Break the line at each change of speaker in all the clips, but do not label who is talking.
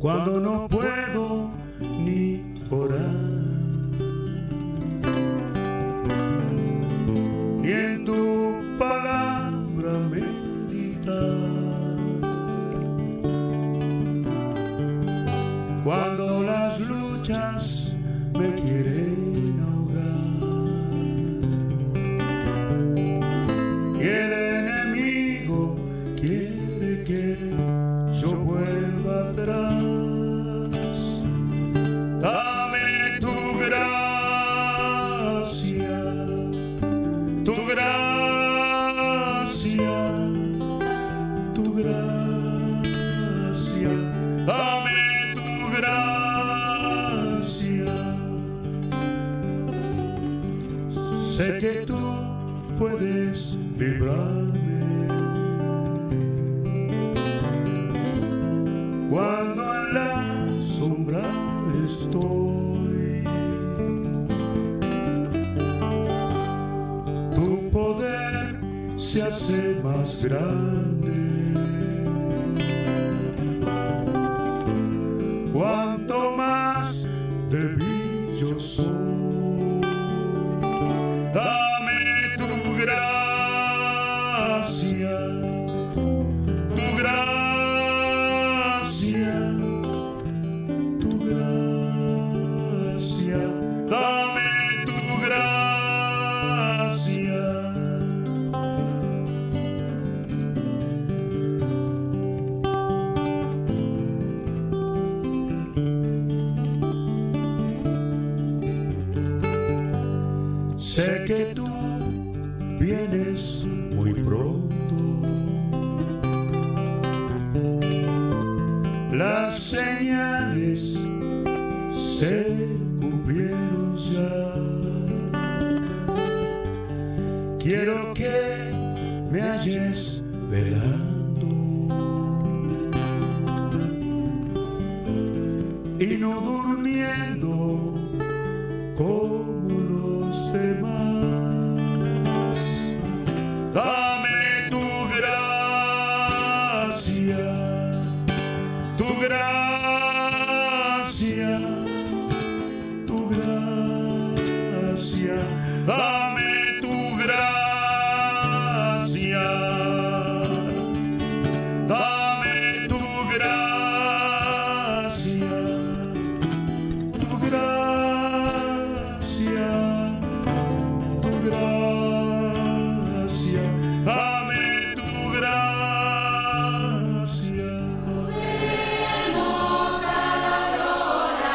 cuando no puedo ni orar, ni en tu palabra meditar. Cuando las luchas me quieren ahogar y el enemigo quiere que yo vuelva atrás, dame tu gracia, tu gracia, tu gracia, dame gracia. Sé que tú puedes librarme cuando en la sombra estoy. Tu poder se hace más grande cuanto más débil yo soy. Dame tu gracia, tu gracia, tu gracia. Dame tu gracia. Sé que tú vienes muy pronto, las señales se cumplieron ya. Quiero que me halles velando y no durmiendo como los demás. Dame tu gracia, tu gracia, tu gracia. Dame tu gracia, dame tu gracia, tu gracia. Tu gracia, dame tu gracia.
Subiremos a la gloria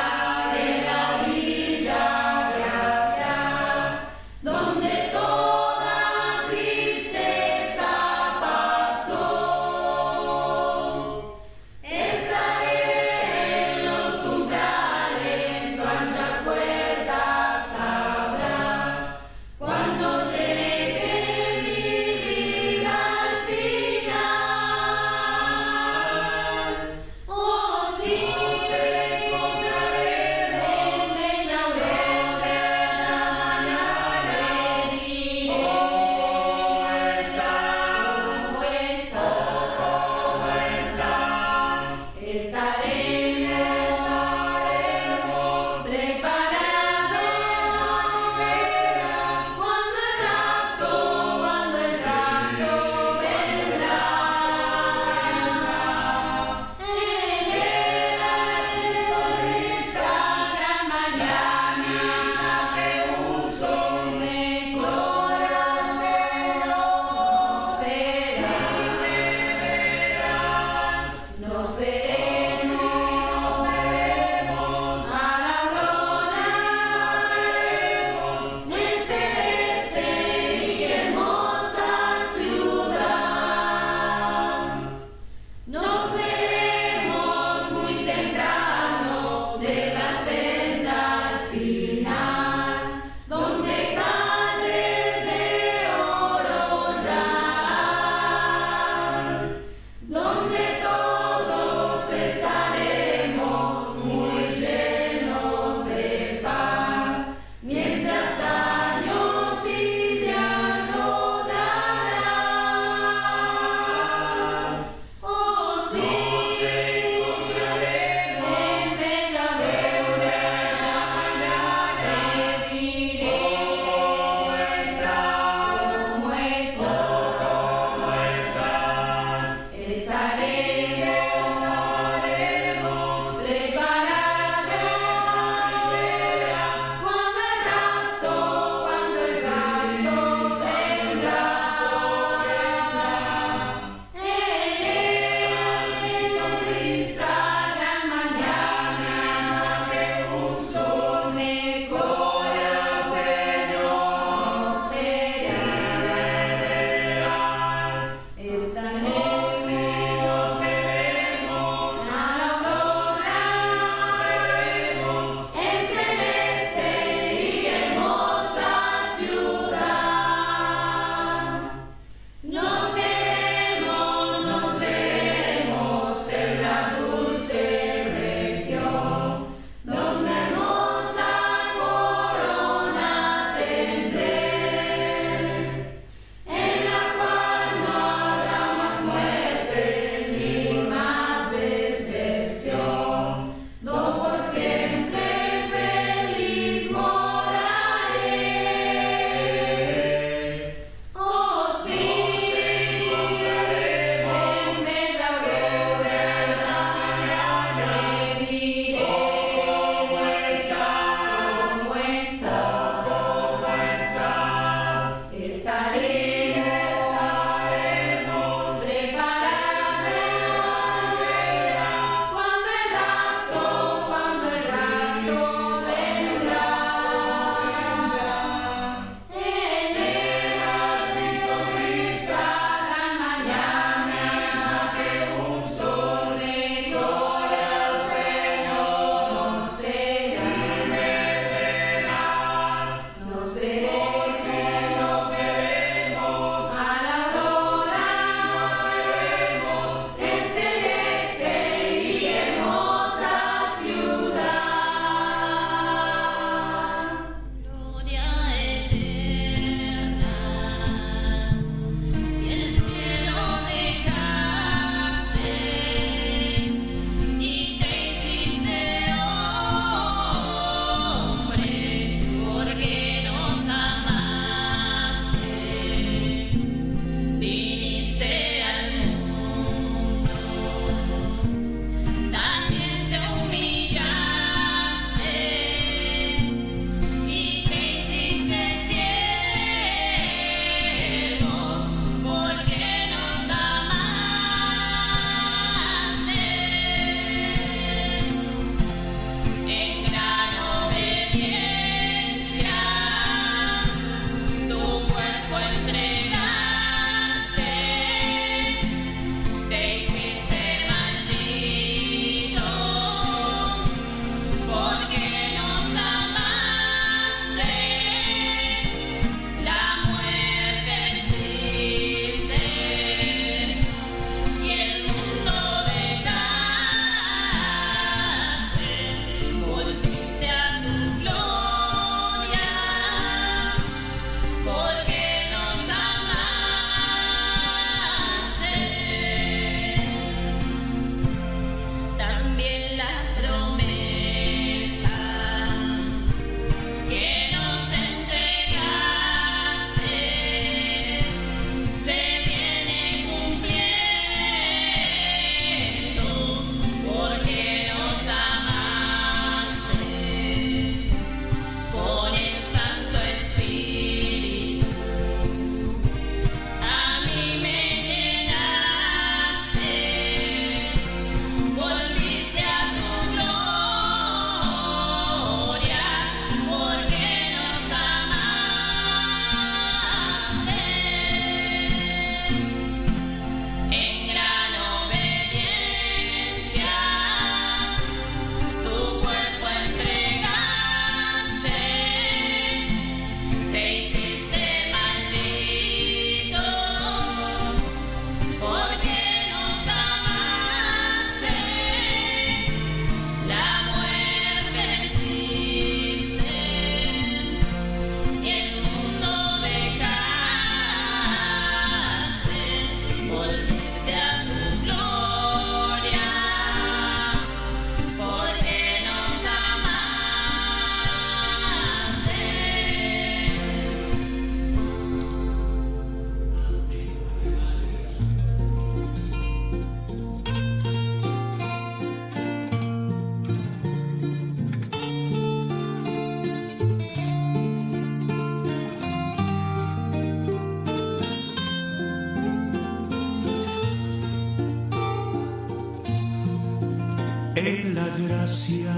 En la gracia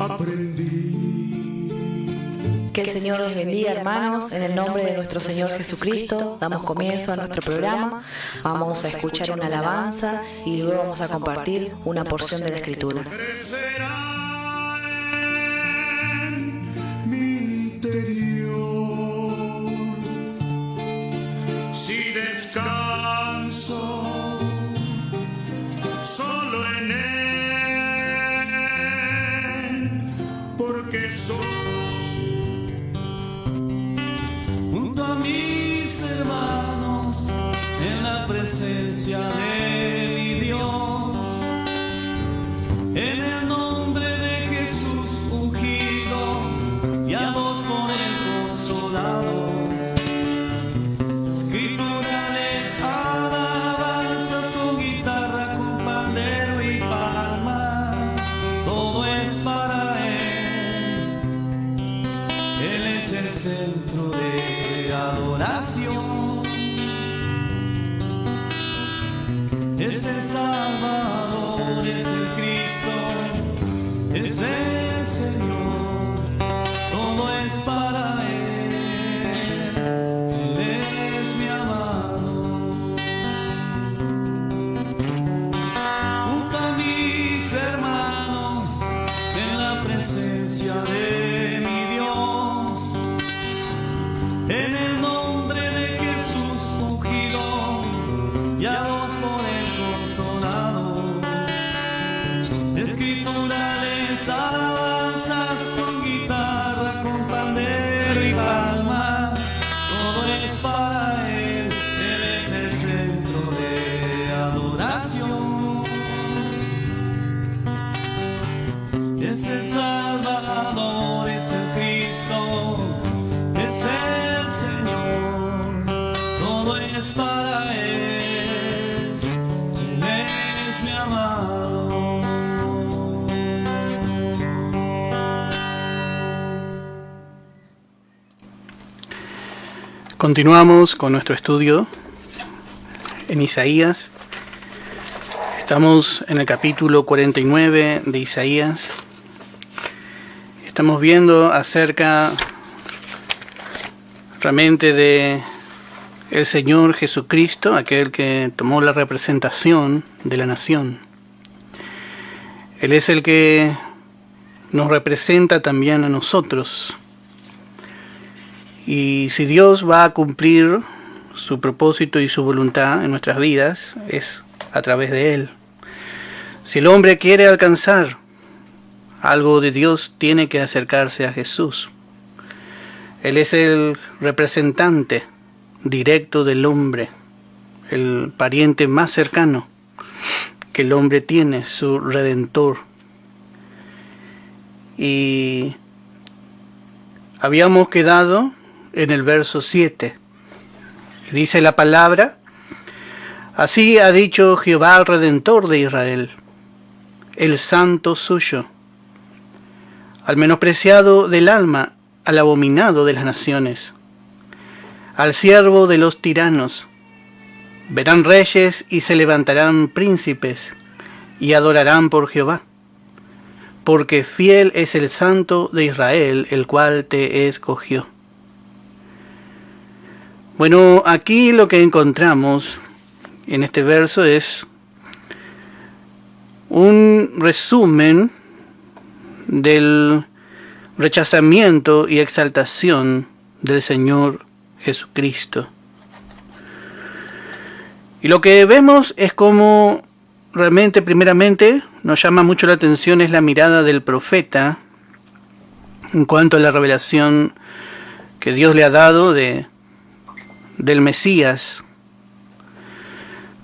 aprendí.
Que el Señor los bendiga, hermanos. En el nombre de nuestro Señor Jesucristo damos comienzo a nuestro programa. Vamos a escuchar una alabanza y luego vamos a compartir una porción de la Escritura.
Crecerá en mi interior si descanso solo en él, porque soy
junto a mis hermanos en la presencia de mi Dios, en el nombre de Jesús ungido, guiados por el Consolador. Escriturales alabanzas con guitarra, con pandero y palma, todo es para Él. Él es el centro de adoración, es el Salvador, es el Cristo, es el Señor, todo es para Él. Él es mi amado. Junto a mis hermanos en la presencia de mi Dios, en el nombre de Jesús ungido, guiados por el Consolador. Escriturales alabanzas con guitarra, con pandero y palma, todo es para Él. Él es el centro de adoración, es el Salvador, es el Cristo, es el Señor, todo es para Él. Él es mi amado.
Continuamos con nuestro estudio en Isaías. Estamos en el capítulo 49 de Isaías. Estamos viendo acerca realmente de el Señor Jesucristo, aquel que tomó la representación de la nación. Él es el que nos representa también a nosotros. Y si Dios va a cumplir su propósito y su voluntad en nuestras vidas, es a través de Él. Si el hombre quiere alcanzar algo de Dios, tiene que acercarse a Jesús. Él es el representante directo del hombre, el pariente más cercano que el hombre tiene, su Redentor. Y habíamos quedado en el verso 7. Dice la palabra: así ha dicho Jehová, el Redentor de Israel, el santo suyo, al menospreciado del alma, al abominado de las naciones, al siervo de los tiranos. Verán reyes y se levantarán príncipes y adorarán por Jehová, porque fiel es el santo de Israel, el cual te escogió. Bueno, aquí lo que encontramos en este verso es un resumen del rechazamiento y exaltación del Señor Jesucristo. Y lo que vemos es como realmente, primeramente, nos llama mucho la atención es la mirada del profeta en cuanto a la revelación que Dios le ha dado del Mesías.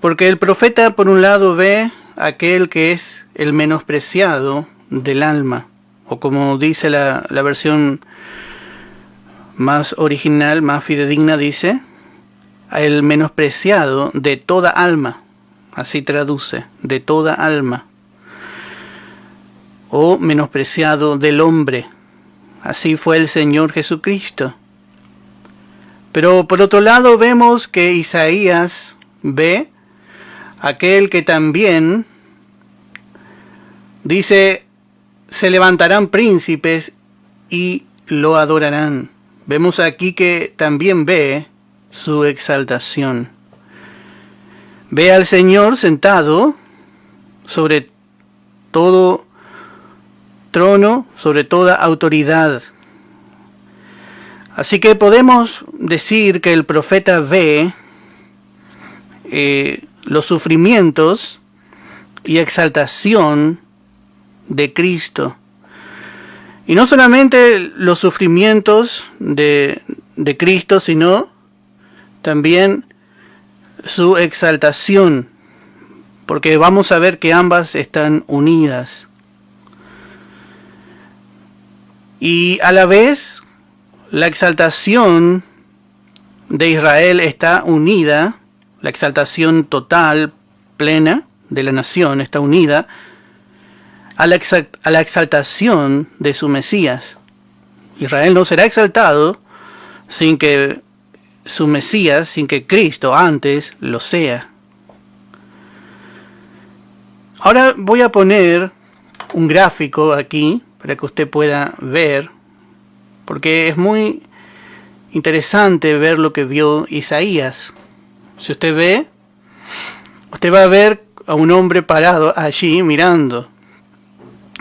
Porque el profeta, por un lado, ve a aquel que es el menospreciado del alma, o como dice la versión más original, más fidedigna, dice el menospreciado de toda alma. Así traduce, de toda alma, o menospreciado del hombre. Así fue el Señor Jesucristo. Pero por otro lado vemos que Isaías ve aquel que también dice: se levantarán príncipes y lo adorarán. Vemos aquí que también ve su exaltación. Ve al Señor sentado sobre todo trono, sobre toda autoridad. Así que podemos decir que el profeta ve los sufrimientos y exaltación de Cristo. Y no solamente los sufrimientos de Cristo, sino también su exaltación, porque vamos a ver que ambas están unidas. Y a la vez, la exaltación de Israel está unida, la exaltación total, plena de la nación está unida a la exaltación de su Mesías. Israel no será exaltado sin que su Mesías, sin que Cristo antes lo sea. Ahora voy a poner un gráfico aquí para que usted pueda ver, porque es muy interesante ver lo que vio Isaías. Si usted ve, usted va a ver a un hombre parado allí mirando,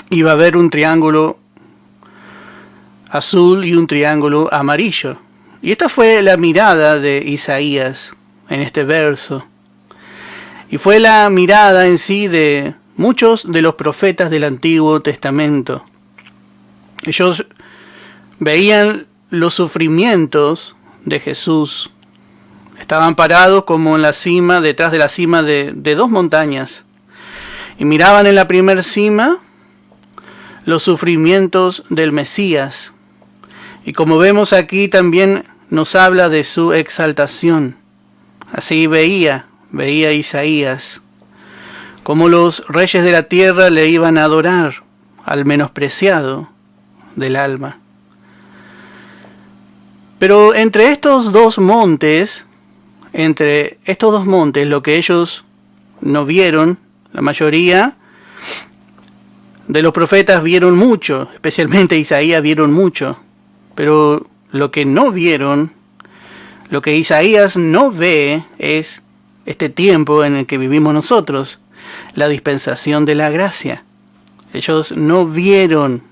y va a ver un triángulo azul y un triángulo amarillo. Y esta fue la mirada de Isaías en este verso. Y fue la mirada en sí de muchos de los profetas del Antiguo Testamento. Ellos veían los sufrimientos de Jesús. Estaban parados como en la cima, detrás de la cima de dos montañas. Y miraban en la primera cima los sufrimientos del Mesías. Y como vemos aquí también nos habla de su exaltación. Así veía Isaías como los reyes de la tierra le iban a adorar al menospreciado del alma. Pero entre estos dos montes, lo que ellos no vieron, la mayoría de los profetas vieron mucho, especialmente Isaías vieron mucho, pero lo que no vieron, lo que Isaías no ve es este tiempo en el que vivimos nosotros, la dispensación de la gracia. Ellos no vieron.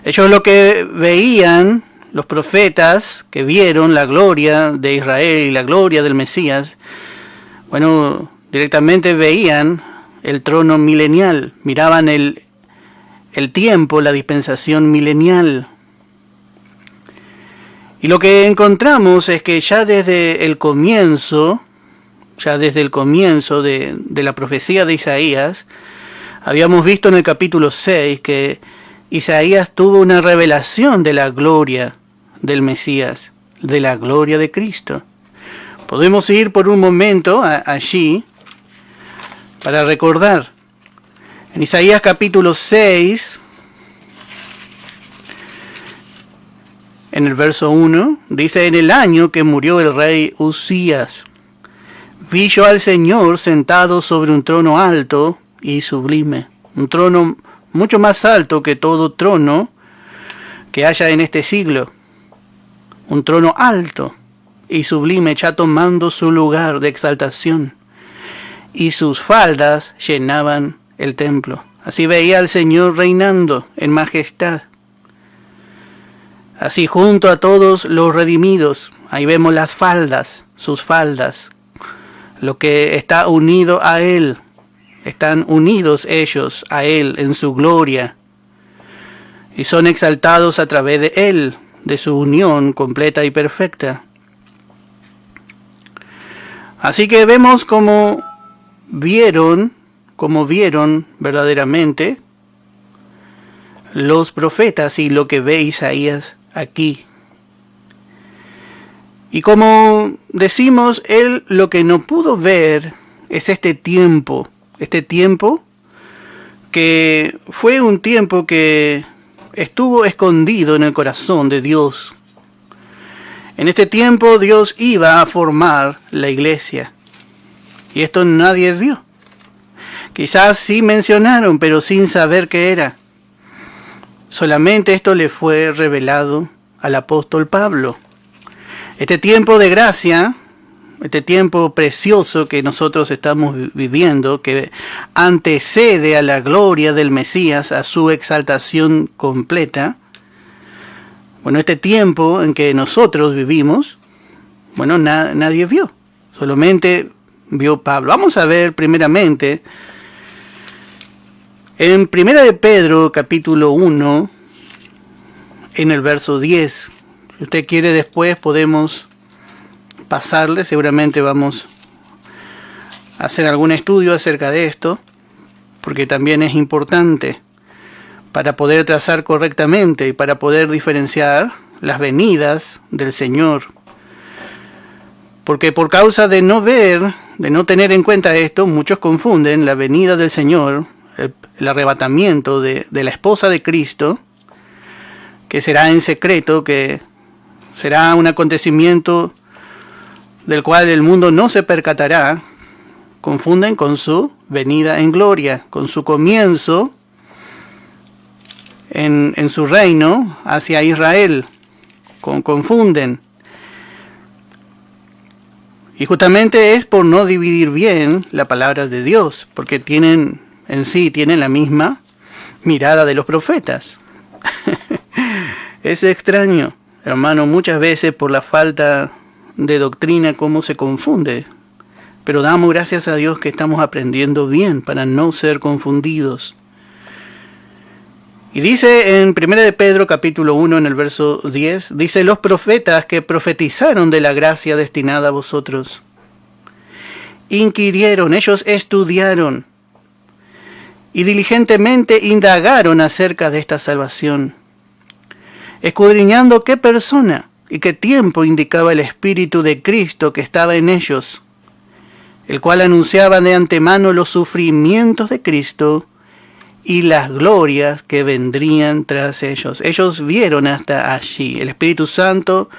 Ellos lo que veían, los profetas que vieron la gloria de Israel y la gloria del Mesías, bueno, directamente veían el trono milenial, miraban el tiempo, la dispensación milenial. Y lo que encontramos es que ya desde el comienzo, ya desde el comienzo de la profecía de Isaías. Habíamos visto en el capítulo 6 que Isaías tuvo una revelación de la gloria del Mesías, de la gloria de Cristo. Podemos ir por un momento allí para recordar. En Isaías capítulo 6, en el verso 1, dice: en el año que murió el rey Uzías, vi yo al Señor sentado sobre un trono alto y sublime, un trono mucho más alto que todo trono que haya en este siglo, un trono alto y sublime, ya tomando su lugar de exaltación, y sus faldas llenaban el templo. Así veía al Señor reinando en majestad. Así junto a todos los redimidos, ahí vemos las faldas, sus faldas, lo que está unido a Él. Están unidos ellos a Él en su gloria y son exaltados a través de Él, de su unión completa y perfecta. Así que vemos cómo vieron verdaderamente los profetas y lo que ve Isaías aquí. Y como decimos, él lo que no pudo ver es este tiempo que fue un tiempo que estuvo escondido en el corazón de Dios. En este tiempo Dios iba a formar la iglesia, y esto nadie vio. Quizás sí mencionaron, pero sin saber qué era. Solamente esto le fue revelado al apóstol Pablo. Este tiempo de gracia, este tiempo precioso que nosotros estamos viviendo, que antecede a la gloria del Mesías, a su exaltación completa. Bueno, este tiempo en que nosotros vivimos, bueno, nadie vio, solamente vio Pablo. Vamos a ver primeramente en 1 de Pedro, capítulo 1, en el verso 10. Si usted quiere después podemos pasarle, seguramente vamos a hacer algún estudio acerca de esto, porque también es importante para poder trazar correctamente y para poder diferenciar las venidas del Señor. Porque por causa de no ver, de no tener en cuenta esto, muchos confunden la venida del Señor, el arrebatamiento de la esposa de Cristo, que será en secreto, que será un acontecimiento del cual el mundo no se percatará. Confunden con su venida en gloria, con su comienzo en su reino hacia Israel. Confunden. Y justamente es por no dividir bien la palabra de Dios, porque tienen la misma mirada de los profetas. Es extraño, hermano, muchas veces por la falta de doctrina cómo se confunde. Pero damos gracias a Dios que estamos aprendiendo bien para no ser confundidos. Y dice en 1 de Pedro capítulo 1 en el verso 10, dice: los profetas que profetizaron de la gracia destinada a vosotros, inquirieron, ellos estudiaron y diligentemente indagaron acerca de esta salvación, escudriñando qué persona y qué tiempo indicaba el Espíritu de Cristo que estaba en ellos, el cual anunciaba de antemano los sufrimientos de Cristo y las glorias que vendrían tras ellos. Ellos vieron hasta allí. El Espíritu Santo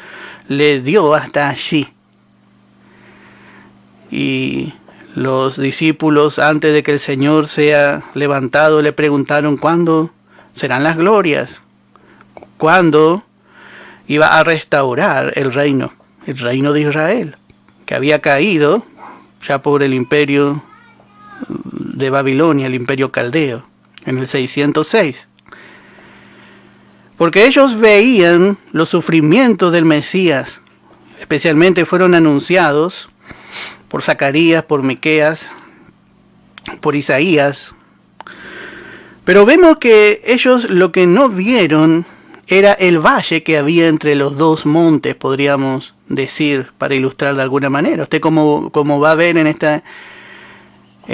le dio hasta allí. Y los discípulos, antes de que el Señor sea levantado, le preguntaron cuándo serán las glorias, cuándo iba a restaurar el reino de Israel, que había caído ya por el imperio de Babilonia, el imperio caldeo, en el 606. Porque ellos veían los sufrimientos del Mesías, especialmente fueron anunciados por Zacarías, por Miqueas, por Isaías. Pero vemos que ellos lo que no vieron era el valle que había entre los dos montes, podríamos decir para ilustrar de alguna manera. Usted como va a ver en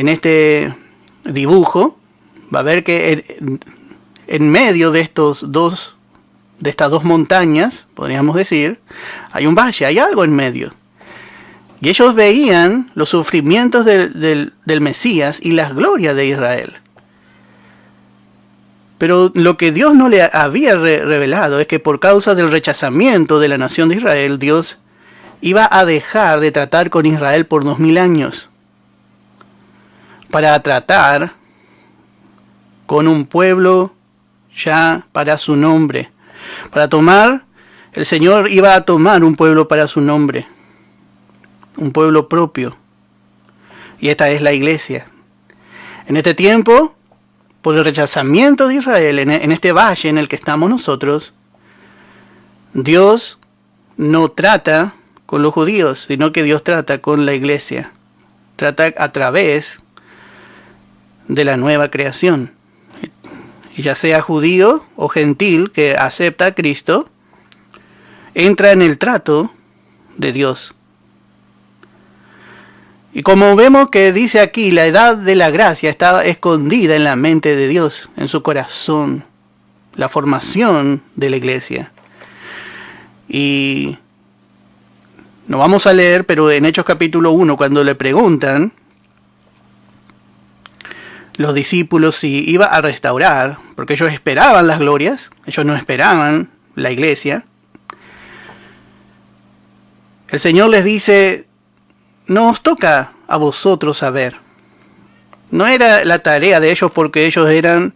este dibujo, va a ver que en medio de estas dos montañas, podríamos decir, hay un valle, hay algo en medio. Y ellos veían los sufrimientos del Mesías y las glorias de Israel. Pero lo que Dios no le había revelado es que por causa del rechazamiento de la nación de Israel, Dios iba a dejar de tratar con Israel por 2000 años. Para tratar con un pueblo ya para su nombre. El Señor iba a tomar un pueblo para su nombre. Un pueblo propio. Y esta es la iglesia. En este tiempo, por el rechazamiento de Israel, en este valle en el que estamos nosotros, Dios no trata con los judíos, sino que Dios trata con la iglesia. Trata a través de la nueva creación. Y ya sea judío o gentil que acepta a Cristo, entra en el trato de Dios. Y como vemos que dice aquí, la edad de la gracia estaba escondida en la mente de Dios, en su corazón, la formación de la iglesia. Y no vamos a leer, pero en Hechos capítulo 1, cuando le preguntan los discípulos si iba a restaurar, porque ellos esperaban las glorias, ellos no esperaban la iglesia, el Señor les dice: no os toca a vosotros saber. No era la tarea de ellos porque ellos eran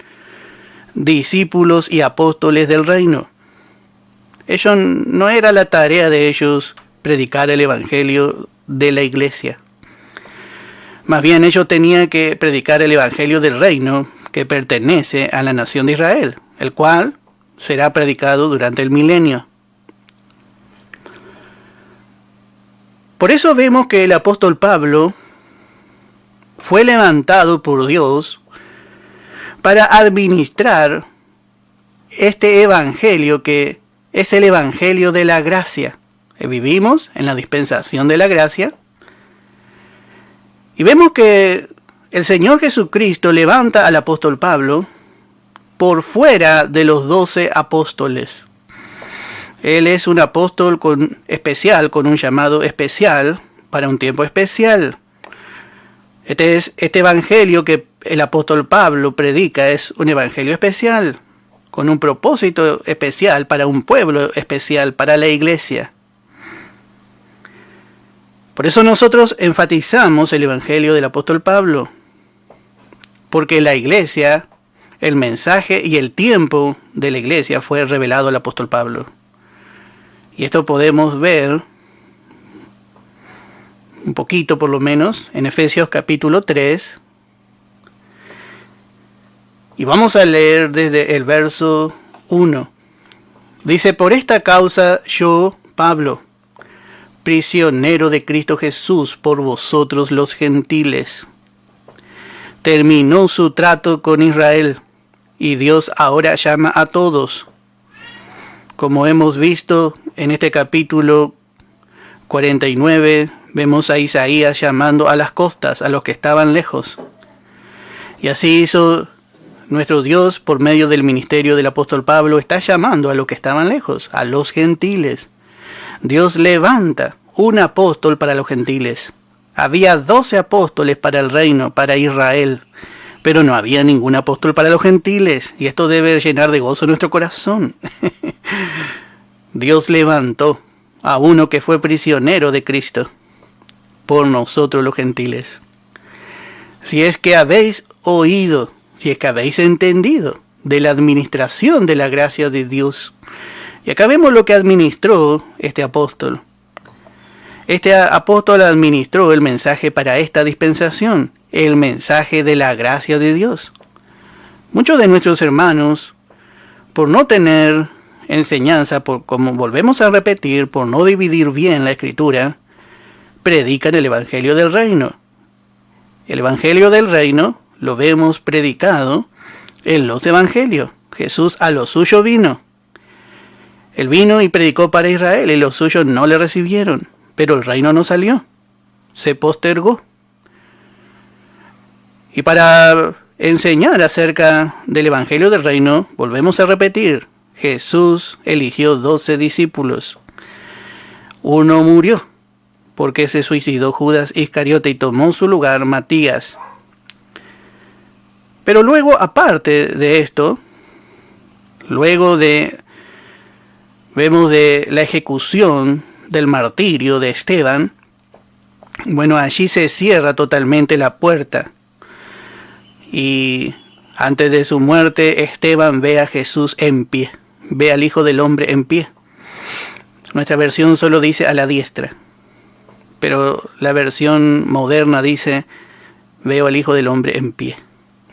discípulos y apóstoles del reino. No era la tarea de ellos predicar el evangelio de la iglesia. Más bien ellos tenían que predicar el evangelio del reino que pertenece a la nación de Israel, el cual será predicado durante el milenio. Por eso vemos que el apóstol Pablo fue levantado por Dios para administrar este evangelio que es el evangelio de la gracia. Vivimos en la dispensación de la gracia y vemos que el Señor Jesucristo levanta al apóstol Pablo por fuera de los 12 apóstoles. Él es un apóstol especial, con un llamado especial, para un tiempo especial. Este evangelio que el apóstol Pablo predica es un evangelio especial, con un propósito especial, para un pueblo especial, para la iglesia. Por eso nosotros enfatizamos el evangelio del apóstol Pablo, porque la iglesia, el mensaje y el tiempo de la iglesia fue revelado al apóstol Pablo. Y esto podemos ver un poquito por lo menos en Efesios capítulo 3. Y vamos a leer desde el verso 1. Dice: por esta causa yo, Pablo, prisionero de Cristo Jesús por vosotros los gentiles, terminó su trato con Israel, y Dios ahora llama a todos. Como hemos visto en este capítulo 49, vemos a Isaías llamando a las costas, a los que estaban lejos. Y así hizo nuestro Dios por medio del ministerio del apóstol Pablo, está llamando a los que estaban lejos, a los gentiles. Dios levanta un apóstol para los gentiles. Había 12 apóstoles para el reino, para Israel, pero no había ningún apóstol para los gentiles, y esto debe llenar de gozo nuestro corazón. Dios levantó a uno que fue prisionero de Cristo por nosotros los gentiles. Si es que habéis oído, si es que habéis entendido de la administración de la gracia de Dios. Y acá vemos lo que administró este apóstol. Este apóstol administró el mensaje para esta dispensación, el mensaje de la gracia de Dios. Muchos de nuestros hermanos, por no tener enseñanza, como volvemos a repetir, por no dividir bien la escritura, predican el evangelio del reino. El evangelio del reino lo vemos predicado en los evangelios. Jesús a lo suyo vino. Él vino y predicó para Israel y los suyos no le recibieron, pero el reino no salió, se postergó. Y para enseñar acerca del Evangelio del Reino, volvemos a repetir, Jesús eligió 12 discípulos. Uno murió, porque se suicidó Judas Iscariote y tomó su lugar Matías. Pero luego, aparte de esto, vemos de la ejecución del martirio de Esteban, bueno, allí se cierra totalmente la puerta. Y antes de su muerte, Esteban ve a Jesús en pie, ve al Hijo del Hombre en pie. Nuestra versión solo dice a la diestra, pero la versión moderna dice, veo al Hijo del Hombre en pie.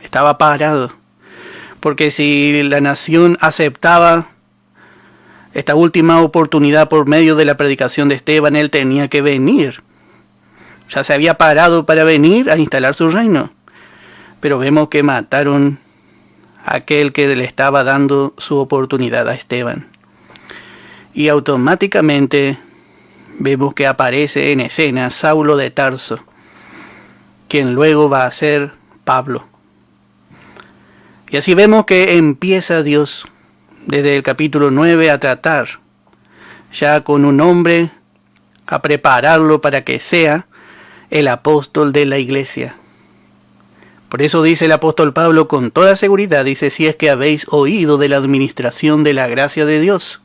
Estaba parado, porque si la nación aceptaba esta última oportunidad por medio de la predicación de Esteban, él tenía que venir. Ya se había parado para venir a instalar su reino. Pero vemos que mataron a aquel que le estaba dando su oportunidad a Esteban. Y automáticamente vemos que aparece en escena Saulo de Tarso, quien luego va a ser Pablo. Y así vemos que empieza Dios desde el capítulo 9 a tratar ya con un hombre, a prepararlo para que sea el apóstol de la iglesia. Por eso dice el apóstol Pablo con toda seguridad, dice, si es que habéis oído de la administración de la gracia de Dios,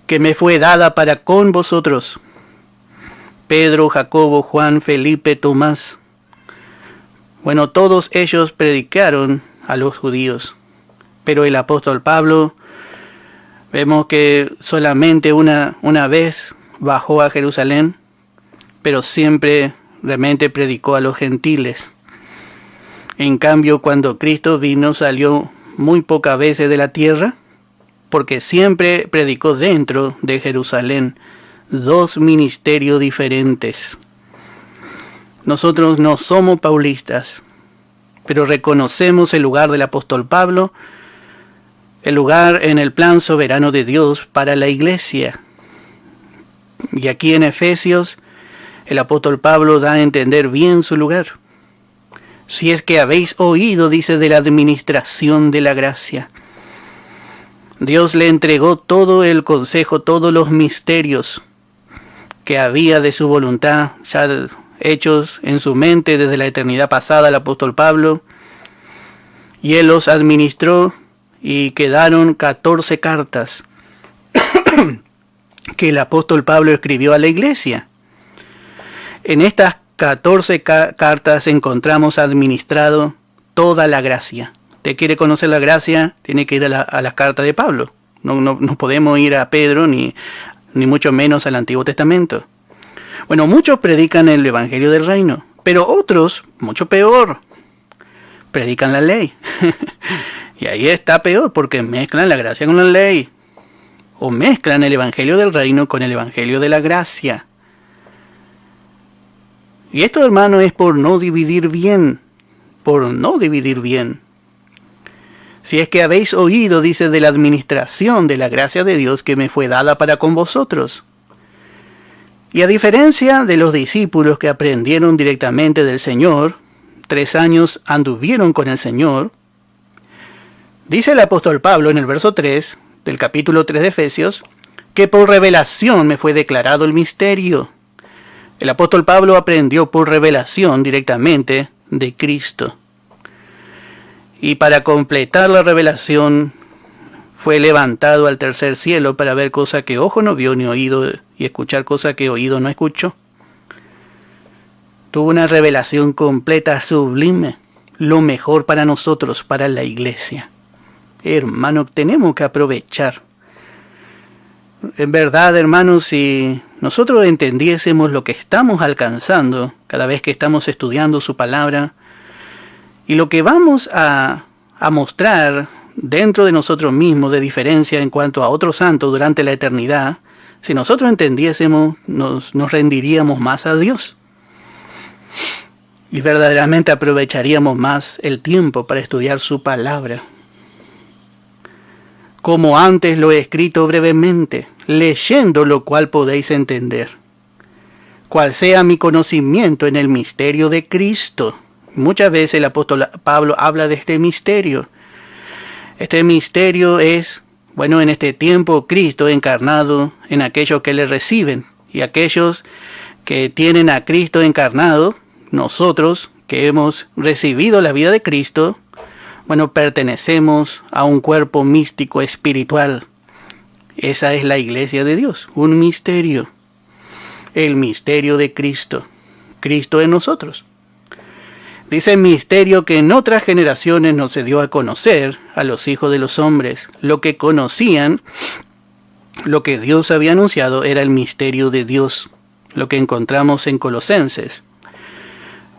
que me fue dada para con vosotros, Pedro, Jacobo, Juan, Felipe, Tomás. Bueno, todos ellos predicaron a los judíos, pero el apóstol Pablo, vemos que solamente una vez bajó a Jerusalén, pero siempre realmente predicó a los gentiles. En cambio, cuando Cristo vino, salió muy pocas veces de la tierra, porque siempre predicó dentro de Jerusalén. 2 ministerios diferentes. Nosotros no somos paulistas, pero reconocemos el lugar del apóstol Pablo, el lugar en el plan soberano de Dios para la iglesia. Y aquí en Efesios, el apóstol Pablo da a entender bien su lugar. Si es que habéis oído, dice, de la administración de la gracia. Dios le entregó todo el consejo, todos los misterios que había de su voluntad, ya hechos en su mente desde la eternidad pasada al apóstol Pablo. Y él los administró y quedaron 14 cartas que el apóstol Pablo escribió a la iglesia. En estas 14 cartas encontramos administrado toda la gracia. ¿Usted quiere conocer la gracia? Tiene que ir a la carta de Pablo. No podemos ir a Pedro ni mucho menos al Antiguo Testamento. Bueno, muchos predican el Evangelio del Reino, pero otros, mucho peor, predican la ley. Y ahí está peor, porque mezclan la gracia con la ley. O mezclan el Evangelio del Reino con el Evangelio de la gracia. Y esto, hermano, es por no dividir bien. Por no dividir bien. Si es que habéis oído, dice, de la administración de la gracia de Dios que me fue dada para con vosotros. Y a diferencia de los discípulos que aprendieron directamente del Señor, 3 años anduvieron con el Señor, dice el apóstol Pablo en el verso 3 del capítulo 3 de Efesios, que por revelación me fue declarado el misterio. El apóstol Pablo aprendió por revelación directamente de Cristo. Y para completar la revelación fue levantado al tercer cielo para ver cosa que ojo no vio ni oído y escuchar cosa que oído no escuchó. Tuvo una revelación completa, sublime, lo mejor para nosotros, para la iglesia. Hermano, tenemos que aprovechar. En verdad, hermanos, si nosotros entendiésemos lo que estamos alcanzando cada vez que estamos estudiando su palabra y lo que vamos a mostrar dentro de nosotros mismos de diferencia en cuanto a otros santos durante la eternidad, si nosotros entendiésemos, nos rendiríamos más a Dios. Y verdaderamente aprovecharíamos más el tiempo para estudiar su palabra. como antes lo he escrito brevemente, leyendo lo cual podéis entender. Cual sea mi conocimiento en el misterio de Cristo. Muchas veces el apóstol Pablo habla de este misterio. Este misterio es, bueno, en este tiempo Cristo encarnado en aquellos que le reciben. Y aquellos que tienen a Cristo encarnado, nosotros que hemos recibido la vida de Cristo, bueno, pertenecemos a un cuerpo místico espiritual. Esa es la iglesia de Dios, un misterio. El misterio de Cristo. Cristo en nosotros. Dice misterio que en otras generaciones no se dio a conocer a los hijos de los hombres. Lo que conocían, lo que Dios había anunciado era el misterio de Dios. Lo que encontramos en Colosenses.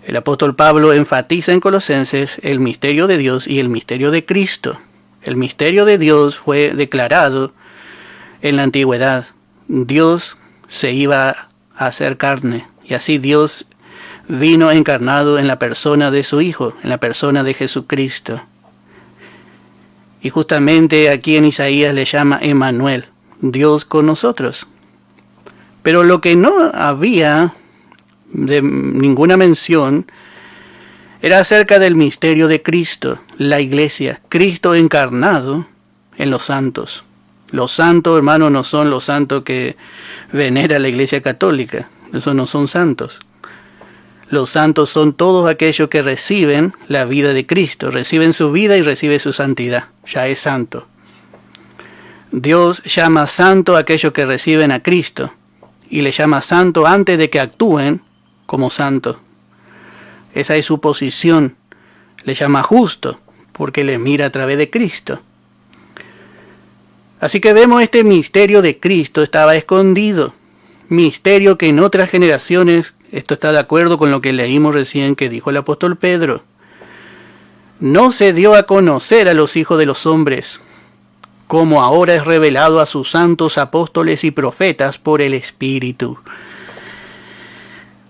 El apóstol Pablo enfatiza en Colosenses el misterio de Dios y el misterio de Cristo. El misterio de Dios fue declarado en la antigüedad. Dios se iba a hacer carne. Y así Dios vino encarnado en la persona de su Hijo, en la persona de Jesucristo. Y justamente aquí en Isaías le llama Emmanuel, Dios con nosotros. Pero lo que no había de ninguna mención era acerca del misterio de Cristo, la iglesia, Cristo encarnado en los santos. Los santos, hermanos, no son los santos que venera la iglesia católica. Esos no son santos. Los santos son todos aquellos que reciben la vida de Cristo. Reciben su vida y reciben su santidad. Ya es santo. Dios llama santo a aquellos que reciben a Cristo. Y le llama santo antes de que actúen como santo. Esa es su posición. Le llama justo porque le mira a través de Cristo. Así que vemos este misterio de Cristo estaba escondido. Misterio que en otras generaciones, esto está de acuerdo con lo que leímos recién que dijo el apóstol Pedro, no se dio a conocer a los hijos de los hombres, como ahora es revelado a sus santos apóstoles y profetas por el Espíritu.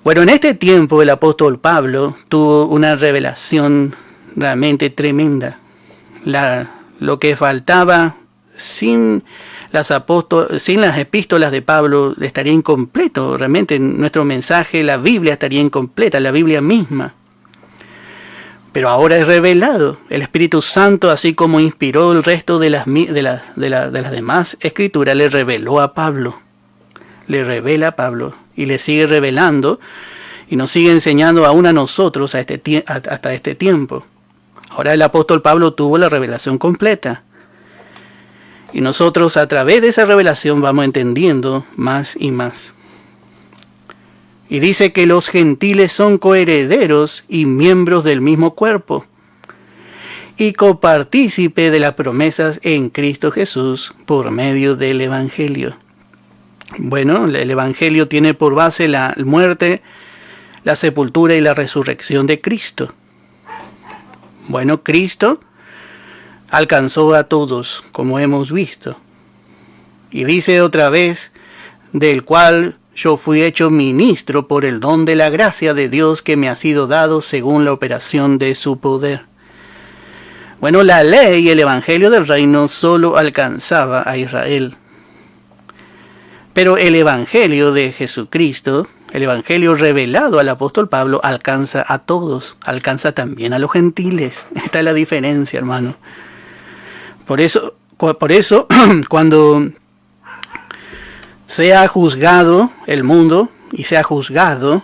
Bueno, en este tiempo el apóstol Pablo tuvo una revelación realmente tremenda. Lo que faltaba sin las epístolas de Pablo estaría incompleto. Realmente nuestro mensaje, la Biblia estaría incompleta, la Biblia misma. Pero ahora es revelado. El Espíritu Santo, así como inspiró el resto de las demás escrituras, le reveló a Pablo. Le revela a Pablo y le sigue revelando y nos sigue enseñando aún a nosotros hasta este tiempo. Ahora el apóstol Pablo tuvo la revelación completa. Y nosotros a través de esa revelación vamos entendiendo más y más. Y dice que los gentiles son coherederos y miembros del mismo cuerpo. Y copartícipe de las promesas en Cristo Jesús por medio del Evangelio. Bueno, el Evangelio tiene por base la muerte, la sepultura y la resurrección de Cristo. Bueno, Cristo alcanzó a todos, como hemos visto. Y dice otra vez, del cual yo fui hecho ministro por el don de la gracia de Dios que me ha sido dado según la operación de su poder. Bueno, la ley y el evangelio del reino solo alcanzaba a Israel. Pero el evangelio de Jesucristo, el evangelio revelado al apóstol Pablo, alcanza a todos, alcanza también a los gentiles. Esta es la diferencia, hermano. Por eso, cuando sea juzgado el mundo y sea juzgado,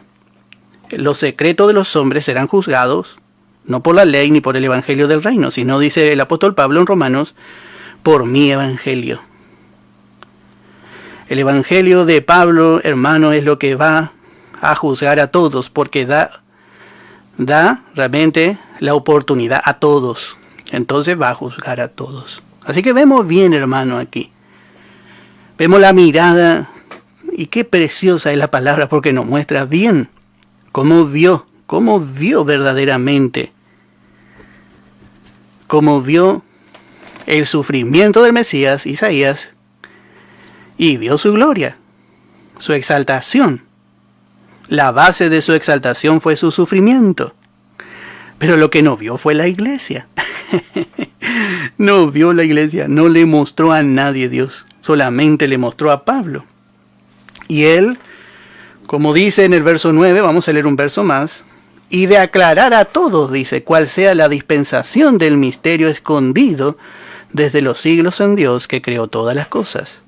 los secretos de los hombres serán juzgados, no por la ley ni por el evangelio del reino, sino, dice el apóstol Pablo en Romanos, por mi evangelio. El evangelio de Pablo, hermano, es lo que va a juzgar a todos, porque da realmente la oportunidad a todos. Entonces va a juzgar a todos. Así que vemos bien, hermano, aquí. Vemos la mirada, y qué preciosa es la palabra, porque nos muestra bien cómo vio verdaderamente, cómo vio el sufrimiento del Mesías, Isaías, y vio su gloria, su exaltación. La base de su exaltación fue su sufrimiento. Pero lo que no vio fue la iglesia. No vio la iglesia, no le mostró a nadie Dios, solamente le mostró a Pablo. Y él, como dice en el verso 9, vamos a leer un verso más, y de aclarar a todos, dice, cuál sea la dispensación del misterio escondido desde los siglos en Dios que creó todas las cosas.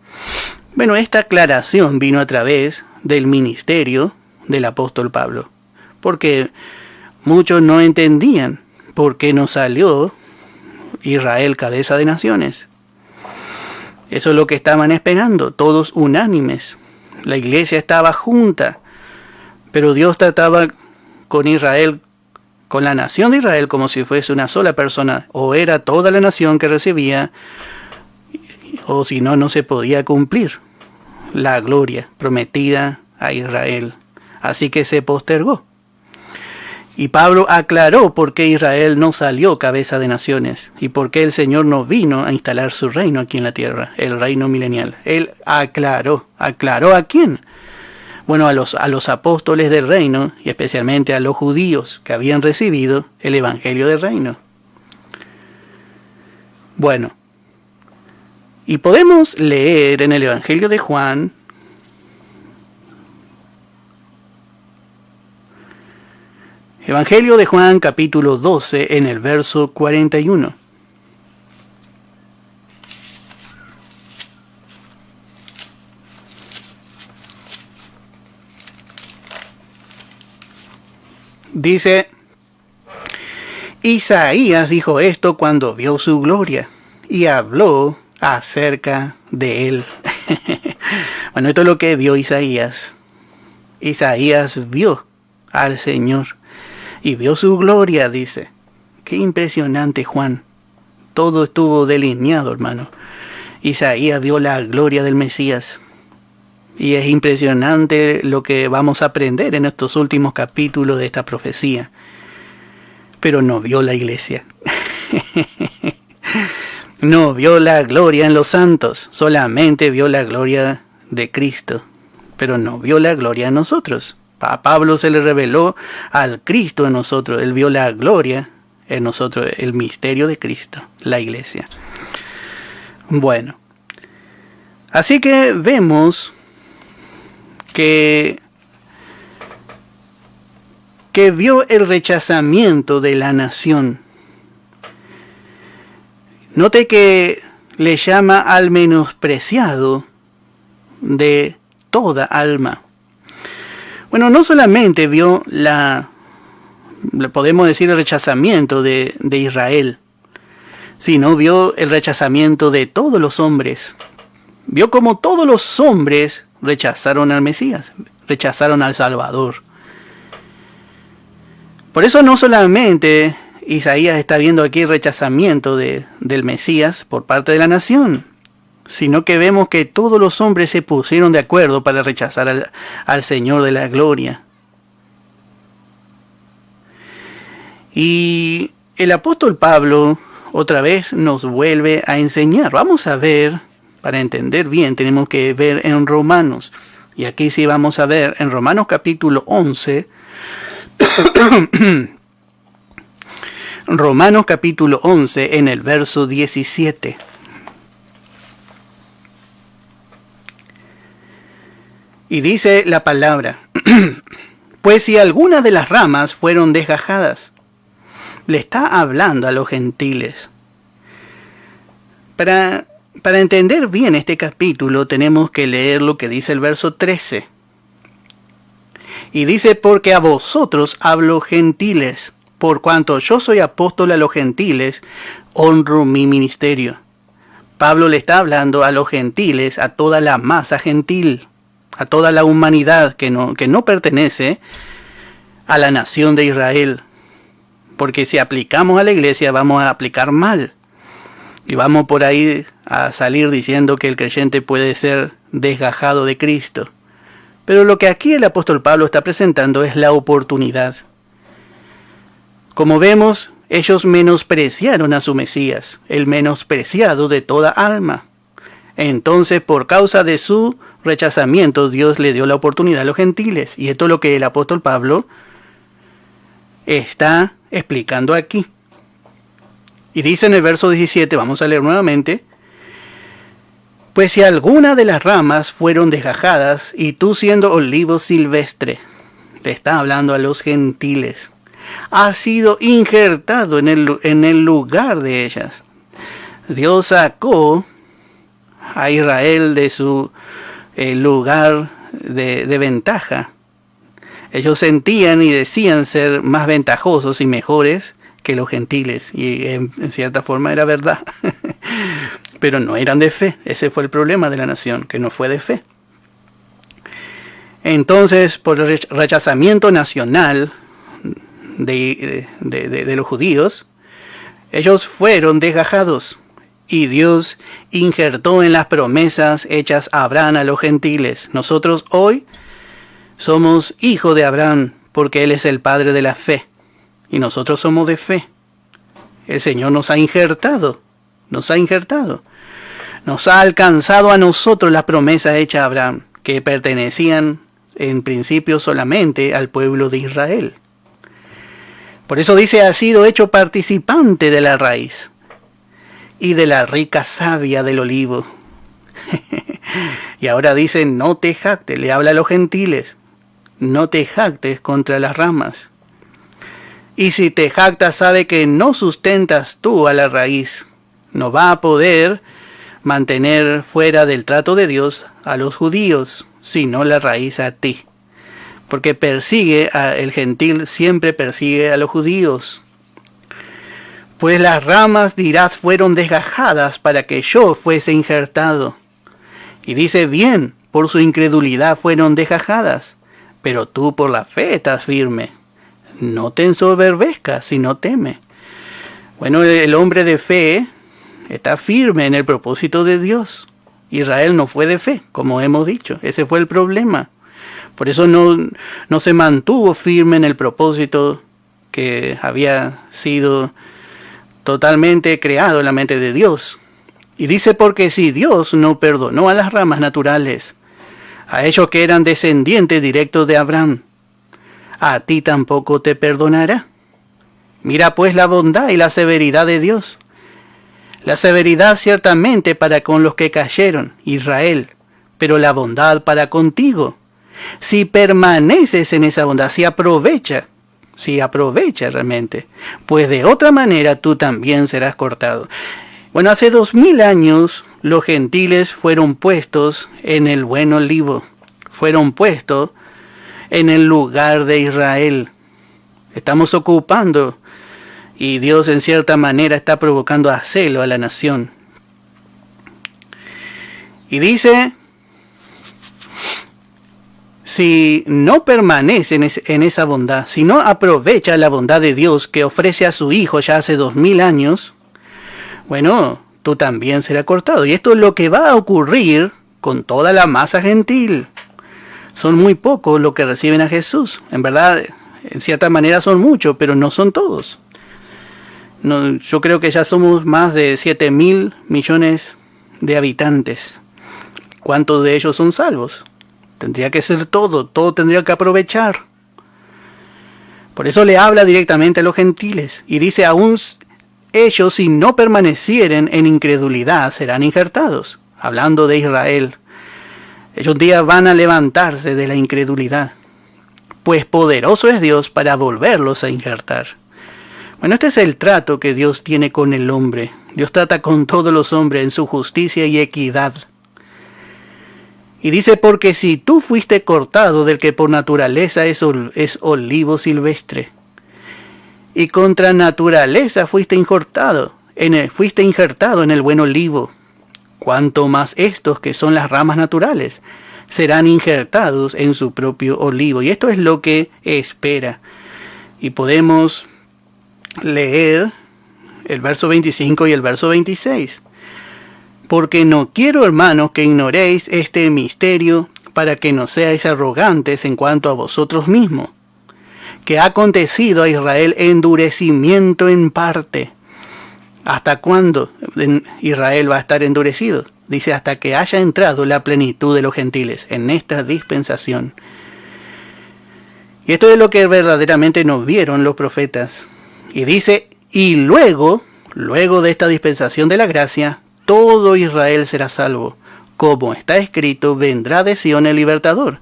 Bueno, esta aclaración vino a través del ministerio del apóstol Pablo, porque muchos no entendían por qué no salió Israel cabeza de naciones. Eso es lo que estaban esperando, todos unánimes. La iglesia estaba junta, pero Dios trataba con Israel, con la nación de Israel, como si fuese una sola persona. O era toda la nación que recibía, o si no, no se podía cumplir la gloria prometida a Israel. Así que se postergó. Y Pablo aclaró por qué Israel no salió cabeza de naciones y por qué el Señor no vino a instalar su reino aquí en la tierra, el reino milenial. Él aclaró. ¿Aclaró a quién? Bueno, a los apóstoles del reino y especialmente a los judíos que habían recibido el evangelio del reino. Bueno, y podemos leer en el evangelio de Juan, Evangelio de Juan, capítulo 12, en el verso 41. Dice, Isaías dijo esto cuando vio su gloria y habló acerca de él. Bueno, esto es lo que vio Isaías. Isaías vio al Señor y vio su gloria, dice. Qué impresionante, Juan. Todo estuvo delineado, hermano. Isaías vio la gloria del Mesías. Y es impresionante lo que vamos a aprender en estos últimos capítulos de esta profecía. Pero no vio la iglesia. No vio la gloria en los santos. Solamente vio la gloria de Cristo. Pero no vio la gloria en nosotros. A Pablo se le reveló al Cristo en nosotros. Él vio la gloria en nosotros, el misterio de Cristo, la iglesia. Bueno, así que vemos que vio el rechazamiento de la nación. Note que le llama al menospreciado de toda alma. Bueno, no solamente vio podemos decir el rechazamiento de Israel, sino vio el rechazamiento de todos los hombres. Vio como todos los hombres rechazaron al Mesías, rechazaron al Salvador. Por eso no solamente Isaías está viendo aquí el rechazamiento del Mesías por parte de la nación, sino que vemos que todos los hombres se pusieron de acuerdo para rechazar al Señor de la gloria. Y el apóstol Pablo otra vez nos vuelve a enseñar. Vamos a ver, para entender bien, tenemos que ver en Romanos. Y aquí sí vamos a ver en Romanos capítulo 11. Romanos capítulo 11 en el verso 17. Y dice la palabra, pues si algunas de las ramas fueron desgajadas, le está hablando a los gentiles. Para entender bien este capítulo tenemos que leer lo que dice el verso 13. Y dice, porque a vosotros hablo gentiles, por cuanto yo soy apóstol a los gentiles, honro mi ministerio. Pablo le está hablando a los gentiles, a toda la masa gentil, a toda la humanidad que no pertenece a la nación de Israel. Porque si aplicamos a la iglesia vamos a aplicar mal. Y vamos por ahí a salir diciendo que el creyente puede ser desgajado de Cristo. Pero lo que aquí el apóstol Pablo está presentando es la oportunidad. Como vemos, ellos menospreciaron a su Mesías, el menospreciado de toda alma. Entonces, por causa de su rechazamiento, Dios le dio la oportunidad a los gentiles. Y esto es lo que el apóstol Pablo está explicando aquí. Y dice en el verso 17, vamos a leer nuevamente: pues si alguna de las ramas fueron desgajadas, y tú siendo olivo silvestre, le está hablando a los gentiles, has sido injertado en el lugar de ellas. Dios sacó a Israel de su lugar de ventaja. Ellos sentían y decían ser más ventajosos y mejores que los gentiles, y en cierta forma era verdad. Pero no eran de fe. Ese fue el problema de la nación, que no fue de fe. Entonces, por el rechazamiento nacional de los judíos, ellos fueron desgajados, y Dios injertó en las promesas hechas a Abraham a los gentiles. Nosotros hoy somos hijos de Abraham, porque él es el padre de la fe, y nosotros somos de fe. El Señor nos ha injertado, nos ha alcanzado a nosotros las promesas hechas a Abraham, que pertenecían en principio solamente al pueblo de Israel. Por eso dice: ha sido hecho participante de la raíz y de la rica savia del olivo. Y ahora dice: no te jactes, le habla a los gentiles, no te jactes contra las ramas. Y si te jactas, sabe que no sustentas tú a la raíz. No va a poder mantener fuera del trato de Dios a los judíos, sino la raíz a ti. Porque el gentil siempre persigue a los judíos. Pues las ramas, dirás, fueron desgajadas para que yo fuese injertado. Y dice: bien, por su incredulidad fueron desgajadas, pero tú por la fe estás firme. No te ensoberbezcas, sino teme. Bueno, el hombre de fe está firme en el propósito de Dios. Israel no fue de fe, como hemos dicho. Ese fue el problema. Por eso no se mantuvo firme en el propósito que había sido totalmente creado en la mente de Dios. Y dice: porque si Dios no perdonó a las ramas naturales, a ellos que eran descendientes directos de Abraham, a ti tampoco te perdonará. Mira pues la bondad y la severidad de Dios. La severidad ciertamente para con los que cayeron, Israel, pero la bondad para contigo. Si permaneces en esa bondad, si aprovecha realmente, pues de otra manera tú también serás cortado. Bueno, hace 2000 años los gentiles fueron puestos en el buen olivo, fueron puestos en el lugar de Israel. Estamos ocupando, y Dios en cierta manera está provocando a celo a la nación. Y dice: si no permanece en esa bondad, si no aprovecha la bondad de Dios que ofrece a su Hijo ya hace 2000 años, bueno, tú también serás cortado. Y esto es lo que va a ocurrir con toda la masa gentil. Son muy pocos los que reciben a Jesús. En verdad, en cierta manera son muchos, pero no son todos. No, yo creo que ya somos más de 7.000 millones de habitantes. ¿Cuántos de ellos son salvos? Tendría que ser todo tendría que aprovechar. Por eso le habla directamente a los gentiles. Y dice: aún ellos, si no permanecieren en incredulidad, serán injertados. Hablando de Israel. Ellos un día van a levantarse de la incredulidad, pues poderoso es Dios para volverlos a injertar. Bueno, este es el trato que Dios tiene con el hombre. Dios trata con todos los hombres en su justicia y equidad. Y dice: porque si tú fuiste cortado del que por naturaleza es olivo silvestre, y contra naturaleza fuiste injertado en el buen olivo, cuanto más estos, que son las ramas naturales, serán injertados en su propio olivo. Y esto es lo que espera. Y podemos leer el verso 25 y el verso 26. Porque no quiero, hermanos, que ignoréis este misterio, para que no seáis arrogantes en cuanto a vosotros mismos, que ha acontecido a Israel endurecimiento en parte. ¿Hasta cuándo Israel va a estar endurecido? Dice: hasta que haya entrado la plenitud de los gentiles en esta dispensación. Y esto es lo que verdaderamente nos vieron los profetas. Y dice: y luego luego de esta dispensación de la gracia, todo Israel será salvo. Como está escrito, vendrá de Sión el libertador,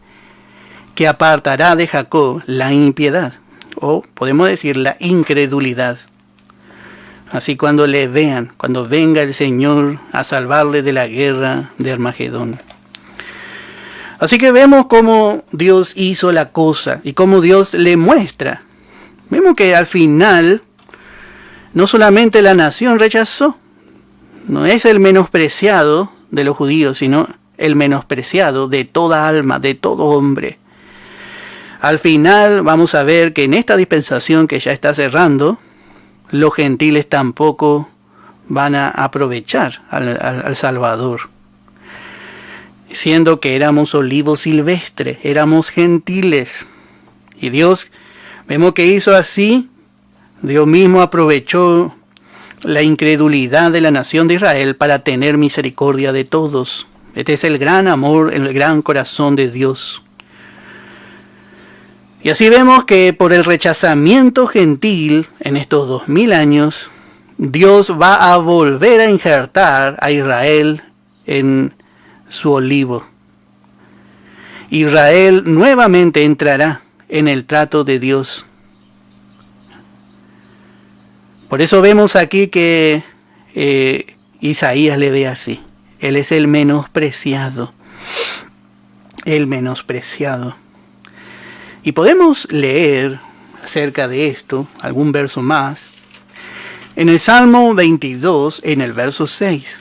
que apartará de Jacob la impiedad, o podemos decir la incredulidad. Así cuando le vean, cuando venga el Señor a salvarle de la guerra de Armagedón. Así que vemos cómo Dios hizo la cosa y cómo Dios le muestra. Vemos que al final no solamente la nación rechazó, no es el menospreciado de los judíos, sino el menospreciado de toda alma, de todo hombre. Al final vamos a ver que en esta dispensación que ya está cerrando, los gentiles tampoco van a aprovechar al Salvador. Siendo que éramos olivos silvestres, éramos gentiles. Y Dios, vemos que hizo así, Dios mismo aprovechó la incredulidad de la nación de Israel para tener misericordia de todos. Este es el gran amor, el gran corazón de Dios. Y así vemos que por el rechazamiento gentil en estos 2000 años, Dios va a volver a injertar a Israel en su olivo. Israel nuevamente entrará en el trato de Dios. Por eso vemos aquí que Isaías le ve así. Él es el menospreciado. El menospreciado. Y podemos leer acerca de esto, algún verso más, en el Salmo 22, en el verso 6.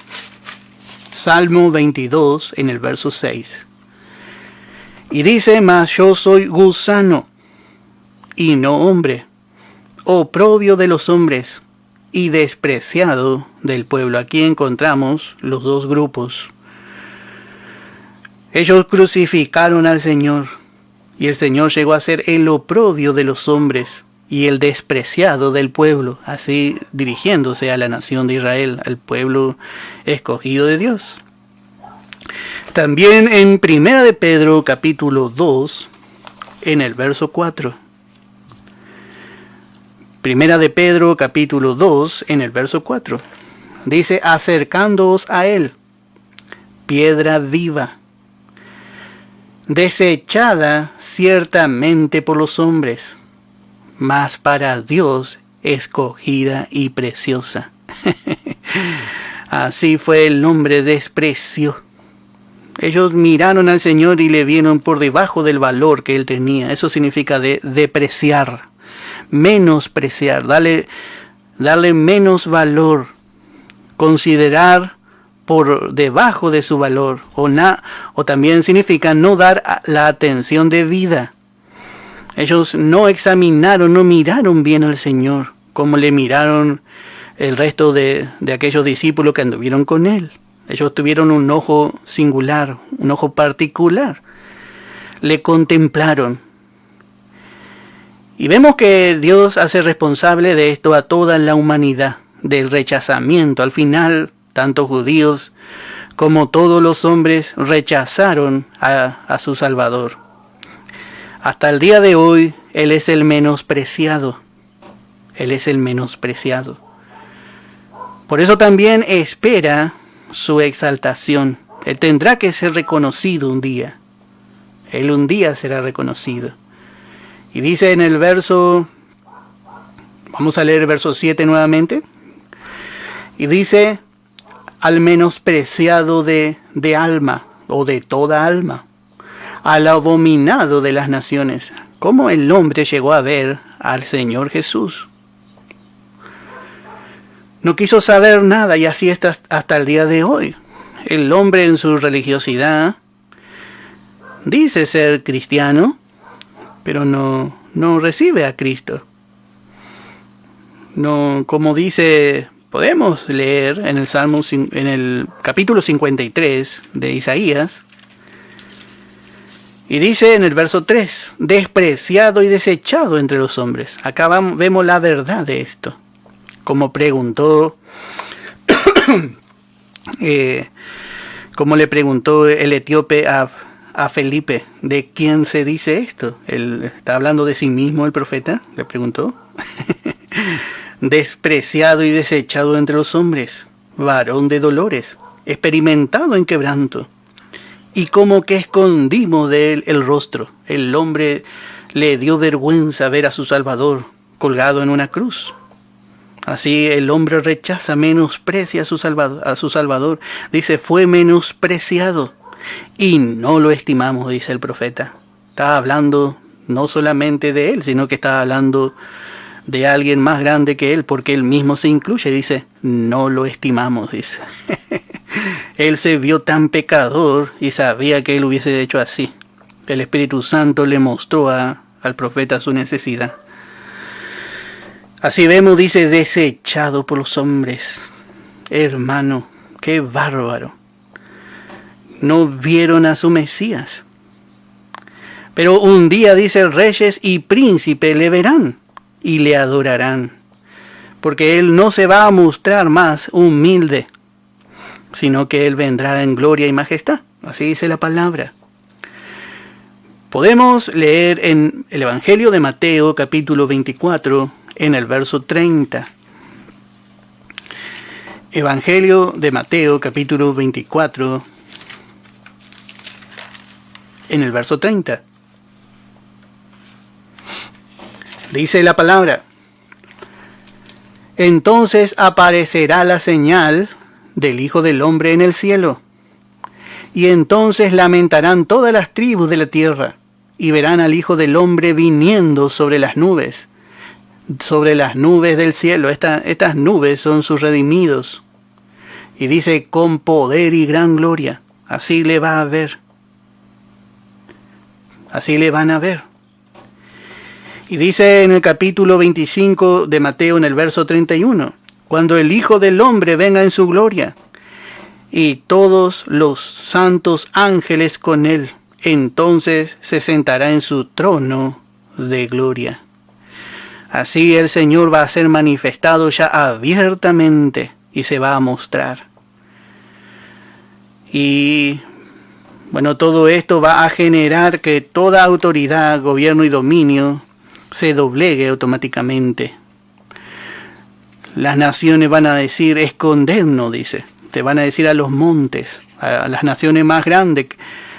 Salmo 22, en el verso 6. Y dice, mas yo soy gusano, y no hombre, oprobio de los hombres, y despreciado del pueblo. Aquí encontramos los dos grupos. Ellos crucificaron al Señor. Y el Señor llegó a ser el oprobio de los hombres y el despreciado del pueblo, así dirigiéndose a la nación de Israel, al pueblo escogido de Dios. También en Primera de Pedro, capítulo 2, en el verso 4. Primera de Pedro, capítulo 2, en el verso 4. Dice, acercándoos a él, piedra viva, desechada ciertamente por los hombres, mas para Dios escogida y preciosa. Así fue el hombre desprecio. Ellos miraron al Señor y le vieron por debajo del valor que él tenía. Eso significa depreciar, menospreciar, darle menos valor, considerar por debajo de su valor, o también significa no dar la atención debida. Ellos no examinaron, no miraron bien al Señor, como le miraron el resto de aquellos discípulos que anduvieron con él. Ellos tuvieron un ojo singular, un ojo particular. Le contemplaron. Y vemos que Dios hace responsable de esto a toda la humanidad, del rechazamiento. Al final, tanto judíos como todos los hombres rechazaron a su Salvador. Hasta el día de hoy, Él es el menospreciado. Él es el menospreciado. Por eso también espera su exaltación. Él tendrá que ser reconocido un día. Él un día será reconocido. Y dice en el verso, vamos a leer el verso 7 nuevamente. Y dice, al menospreciado de alma, o de toda alma, al abominado de las naciones. ¿Cómo el hombre llegó a ver al Señor Jesús? No quiso saber nada, y así está hasta el día de hoy. El hombre en su religiosidad dice ser cristiano, pero no recibe a Cristo. No, como dice, podemos leer en el Salmo, en el capítulo 53 de Isaías, y dice en el verso 3, despreciado y desechado entre los hombres. Acá vemos la verdad de esto. Como preguntó, como le preguntó el etíope a Felipe, ¿de quién se dice esto? Él está hablando de sí mismo, el profeta, le preguntó. despreciado y desechado entre los hombres, varón de dolores, experimentado en quebranto. Y como que escondimos de él el rostro. El hombre le dio vergüenza ver a su Salvador colgado en una cruz. Así el hombre rechaza, menosprecia a su Salvador. Dice, fue menospreciado y no lo estimamos, dice el profeta. Está hablando no solamente de él, sino que está hablando de alguien más grande que él, porque él mismo se incluye. Dice, no lo estimamos, dice. Él se vio tan pecador y sabía que él hubiese hecho así. El Espíritu Santo le mostró al profeta su necesidad. Así vemos, dice, desechado por los hombres. Hermano, qué bárbaro. No vieron a su Mesías. Pero un día, dice, reyes y príncipes le verán y le adorarán. Porque él no se va a mostrar más humilde, sino que él vendrá en gloria y majestad. Así dice la palabra. Podemos leer en el Evangelio de Mateo, capítulo 24, en el verso 30. Evangelio de Mateo, capítulo 24, en el verso 30. Dice la palabra: entonces aparecerá la señal del Hijo del Hombre en el cielo, y entonces lamentarán todas las tribus de la tierra, y verán al Hijo del Hombre viniendo sobre las nubes del cielo. Estas nubes son sus redimidos. Y dice, con poder y gran gloria. Así le va a ver. Así le van a ver. Y dice en el capítulo 25 de Mateo, en el verso 31, cuando el Hijo del Hombre venga en su gloria, y todos los santos ángeles con él, entonces se sentará en su trono de gloria. Así el Señor va a ser manifestado ya abiertamente y se va a mostrar. Y bueno, todo esto va a generar que toda autoridad, gobierno y dominio se doblegue automáticamente. Las naciones van a decir, escondednos, dice. Te van a decir a los montes, a las naciones más grandes,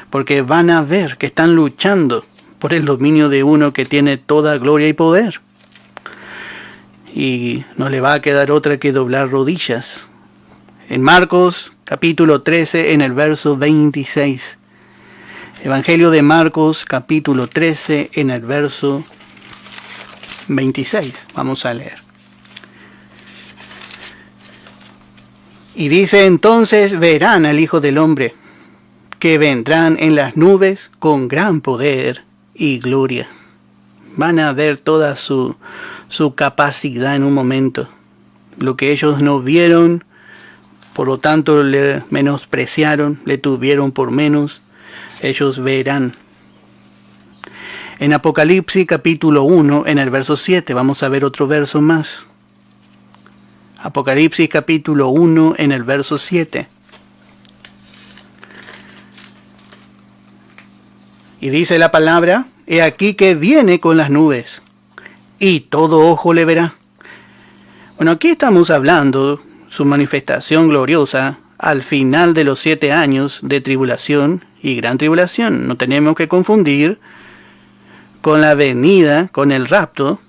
porque van a ver que están luchando por el dominio de uno que tiene toda gloria y poder. Y no le va a quedar otra que doblar rodillas. En Marcos, capítulo 13, en el verso 26. Evangelio de Marcos, capítulo 13, en el verso 26. Vamos a leer. Y dice, entonces verán al Hijo del Hombre, que vendrán en las nubes con gran poder y gloria. Van a ver toda su capacidad en un momento. Lo que ellos no vieron, por lo tanto le menospreciaron, le tuvieron por menos, ellos verán. En Apocalipsis capítulo 1, en el verso 7, vamos a ver otro verso más. Apocalipsis capítulo 1, en el verso 7. Y dice la palabra, he aquí que viene con las nubes, y todo ojo le verá. Bueno, aquí estamos hablando su manifestación gloriosa al final de los 7 años de tribulación y gran tribulación. No tenemos que confundir con la venida, con el rapto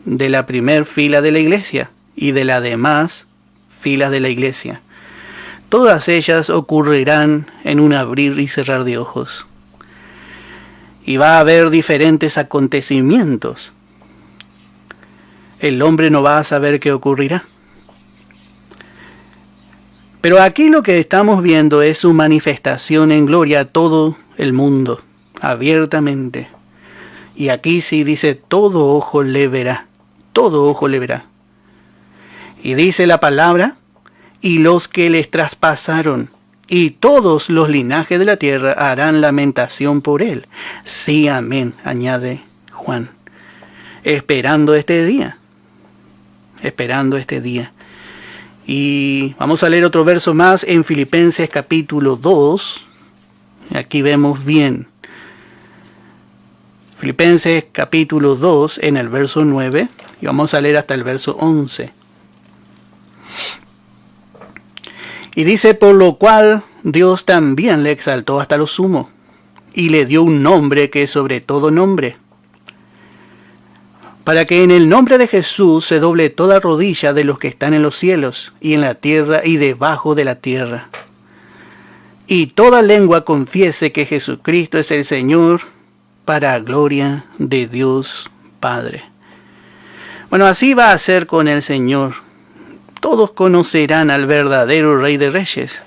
de la primer fila de la iglesia y de las demás filas de la iglesia. Todas ellas ocurrirán en un abrir y cerrar de ojos. Y va a haber diferentes acontecimientos. El hombre no va a saber qué ocurrirá. Pero aquí lo que estamos viendo es su manifestación en gloria a todo el mundo, abiertamente. Y aquí sí dice, todo ojo le verá, todo ojo le verá. Y dice la palabra, y los que les traspasaron, y todos los linajes de la tierra harán lamentación por él. Sí, amén, añade Juan. Esperando este día. Esperando este día. Y vamos a leer otro verso más en Filipenses capítulo 2. Aquí vemos bien. Filipenses capítulo 2 en el verso 9. Y vamos a leer hasta el verso 11. Y dice, por lo cual Dios también le exaltó hasta lo sumo, y le dio un nombre que es sobre todo nombre, para que en el nombre de Jesús se doble toda rodilla de los que están en los cielos, y en la tierra, y debajo de la tierra. Y toda lengua confiese que Jesucristo es el Señor, para gloria de Dios Padre. Bueno, así va a ser con el Señor. Todos conocerán al verdadero Rey de Reyes.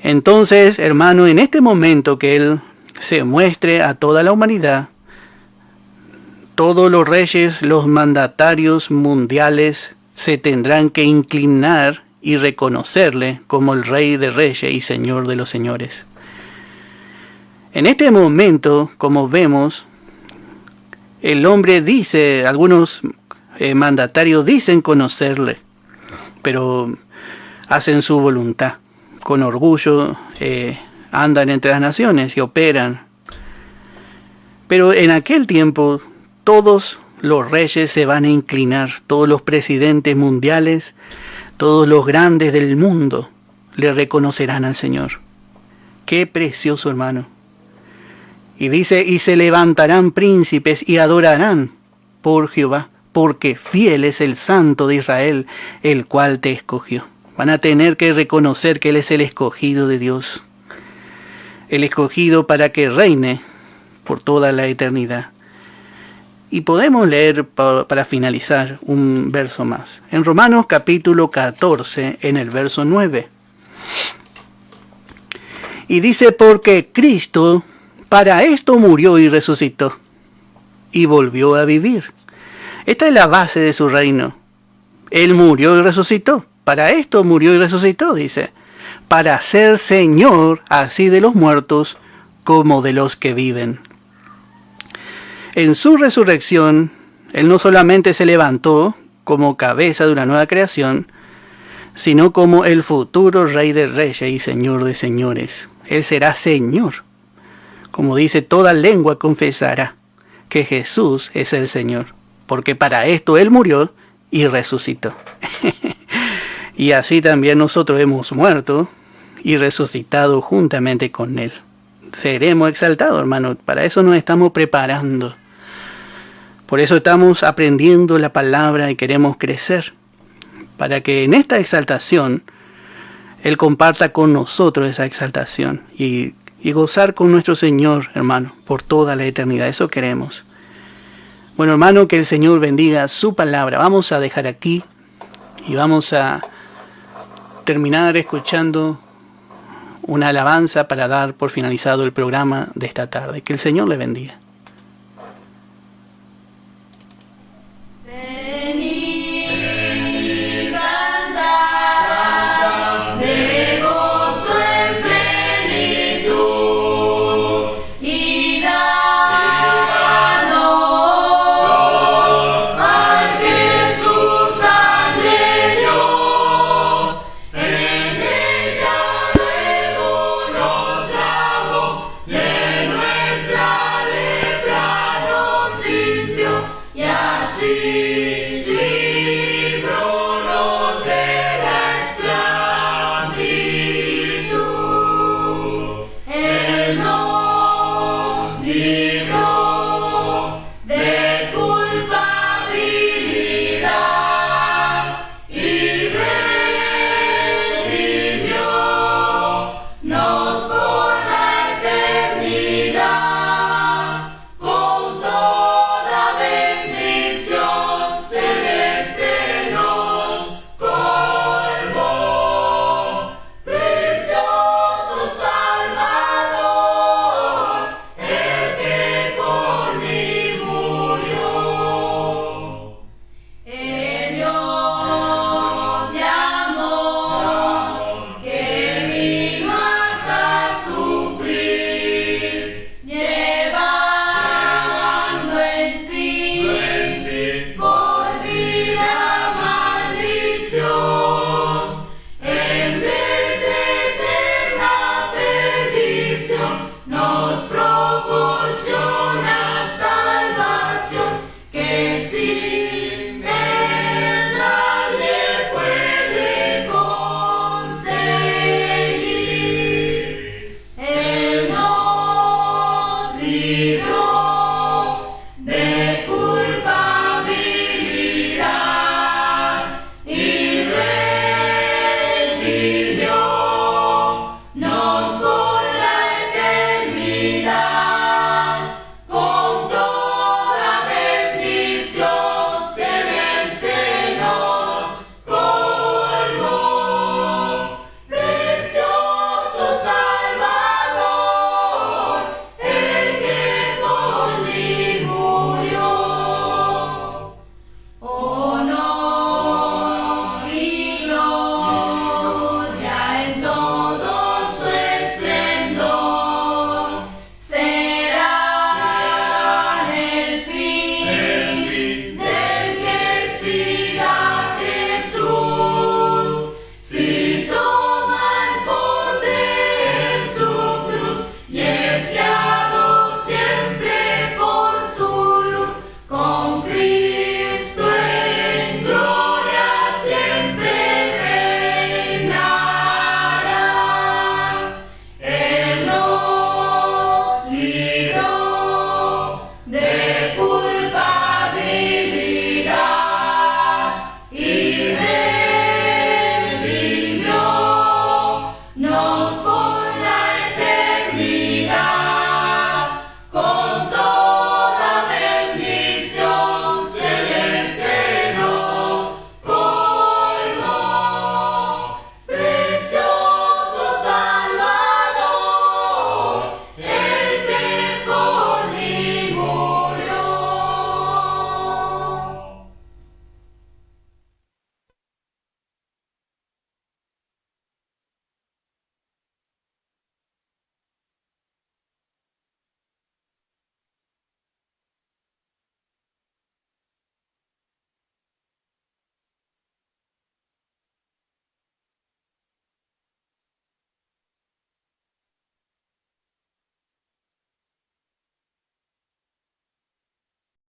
Entonces, hermano, en este momento que Él se muestre a toda la humanidad, todos los reyes, los mandatarios mundiales se tendrán que inclinar y reconocerle como el Rey de Reyes y Señor de los Señores. En este momento, como vemos, el hombre dice, algunos mandatarios dicen conocerle, pero hacen su voluntad. Con orgullo andan entre las naciones y operan. Pero en aquel tiempo todos los reyes se van a inclinar, todos los presidentes mundiales, todos los grandes del mundo le reconocerán al Señor. Qué precioso, hermano. Y dice, y se levantarán príncipes y adorarán por Jehová, porque fiel es el Santo de Israel, el cual te escogió. Van a tener que reconocer que Él es el escogido de Dios, el escogido para que reine por toda la eternidad. Y podemos leer para finalizar un verso más. En Romanos capítulo 14, en el verso 9. Y dice, porque Cristo para esto murió y resucitó, y volvió a vivir. Esta es la base de su reino. Él murió y resucitó. Para esto murió y resucitó, dice. Para ser Señor así de los muertos como de los que viven. En su resurrección, Él no solamente se levantó como cabeza de una nueva creación, sino como el futuro Rey de Reyes y Señor de Señores. Él será Señor. Como dice, toda lengua confesará que Jesús es el Señor, porque para esto Él murió y resucitó. Y así también nosotros hemos muerto y resucitado juntamente con Él. Seremos exaltados, hermano. Para eso nos estamos preparando. Por eso estamos aprendiendo la palabra y queremos crecer. Para que en esta exaltación Él comparta con nosotros esa exaltación. Y gozar con nuestro Señor, hermano, por toda la eternidad. Eso queremos. Bueno, hermano, que el Señor bendiga su palabra. Vamos a dejar aquí y vamos a terminar escuchando una alabanza para dar por finalizado el programa de esta tarde. Que el Señor le bendiga.